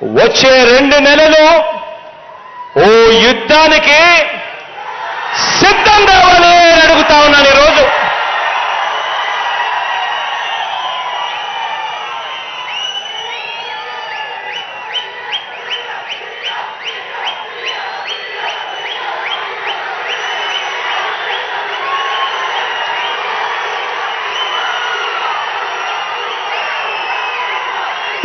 వచ్చే 2 నెలలు ఓ యుద్ధానికి సిద్ధం కావాలి అని అడుగుతా ఉన్నాను ఈరోజు.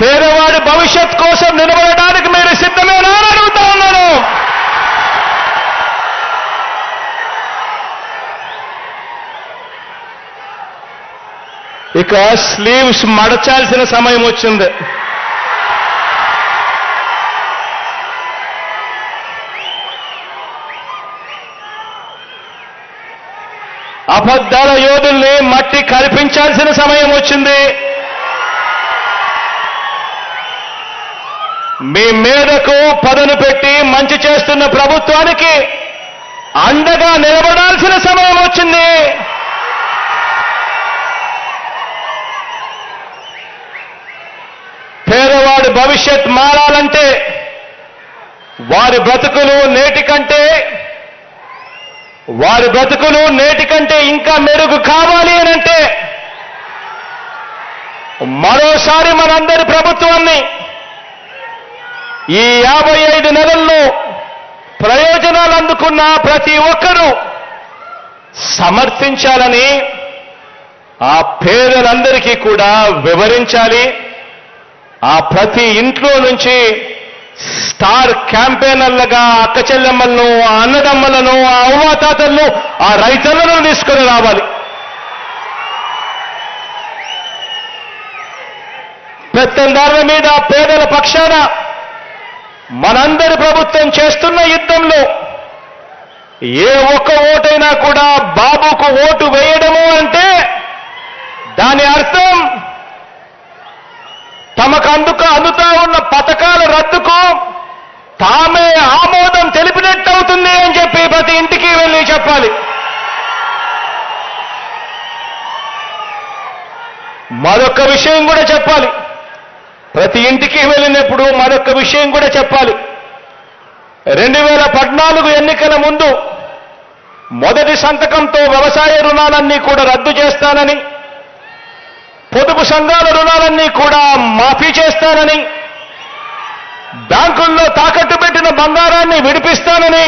పేదవాడి భవిష్యత్ కోసం నిలబడడానికి మీరు సిద్ధమేనా అని అడుగుతా ఉన్నాను. ఇక స్లీవ్స్ మడచాల్సిన సమయం వచ్చింది. అబద్ధాల యోధుల్ని మట్టి కల్పించాల్సిన సమయం వచ్చింది. మీ మీదకు పదను పెట్టి మంచి చేస్తున్న ప్రభుత్వానికి అండగా నిలబడాల్సిన సమయం వచ్చింది. పేదవాడి భవిష్యత్ మారాలంటే, వారి బ్రతుకులు నేటి కంటే ఇంకా మెరుగు కావాలి అనంటే మరోసారి మనందరి ప్రభుత్వాన్ని ఈ 55 నెలల్లో ప్రయోజనాలు అందుకున్న ప్రతి ఒక్కరూ సమర్థించాలని, ఆ పేదలందరికీ కూడా వివరించాలి. ఆ ప్రతి ఇంట్లో నుంచి స్టార్ క్యాంపెయినర్లుగా అక్క చెల్లెమ్మలను, ఆ అన్నదమ్మలను, ఆ అవ్వాతాతలను, ఆ రైతులను తీసుకొని రావాలి. పెత్తందారుల మీద పేదల పక్షాన మనందరి ప్రభుత్వం చేస్తున్న యుద్ధంలో ఏ ఒక్క ఓటైనా కూడా బాబుకు ఓటు వేయడము అంటే దాని అర్థం తమకు అందుతా ఉన్న పథకాల రద్దుకు తామే ఆమోదం తెలిపినట్టు అవుతుంది అని చెప్పి ప్రతి ఇంటికి వెళ్ళి చెప్పాలి. మరొక విషయం కూడా చెప్పాలి. ప్రతి ఇంటికి వెళ్ళినప్పుడు మరొక విషయం కూడా చెప్పాలి. 2014 ఎన్నికల ముందు మొదటి సంతకంతో వ్యవసాయ రుణాలన్నీ కూడా రద్దు చేస్తానని, పొదుపు సంఘాల రుణాలన్నీ కూడా మాఫీ చేస్తానని, బ్యాంకుల్లో తాకట్టు పెట్టిన బంగారాన్ని విడిపిస్తానని,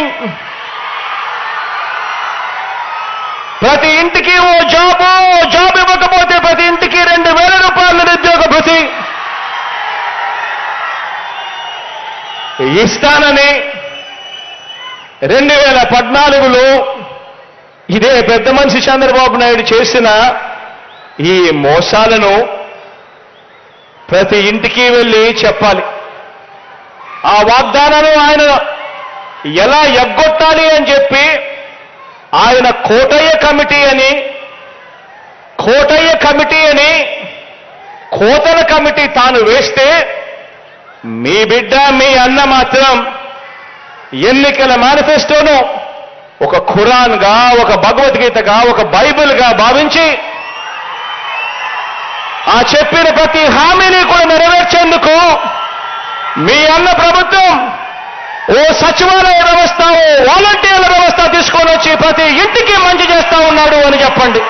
ప్రతి ఇంటికి ఓ జాబ్ ఇవ్వకపోతే ప్రతి ఇంటికి 2,000 రూపాయల నిరుద్యోగ భృతి ఇస్తానని 2014లో ఇదే పెద్ద మనిషి చంద్రబాబు నాయుడు చేసిన ఈ మోసాలను ప్రతి ఇంటికి వెళ్ళి చెప్పాలి. ఆ వాగ్దానాలను ఆయన ఎలా ఎగ్గొట్టాలి అని చెప్పి ఆయన కోటయ్య కమిటీ అని కోతల కమిటీ తాను వేస్తే, మీ బిడ్డ మీ అన్న మాత్రం ఎన్నికల మేనిఫెస్టోను ఒక ఖురాన్గా, ఒక భగవద్గీతగా, ఒక బైబిల్గా భావించి ఆ చెప్పిన ప్రతి హామీని కూడా నెరవేర్చేందుకు మీ అన్న ప్రభుత్వం ఓ సచివాలయ వ్యవస్థ, ఓ వాలంటీర్ల వ్యవస్థ తీసుకొని వచ్చి ప్రతి ఇంటికి మంచి చేస్తా ఉన్నాడు అని చెప్పండి.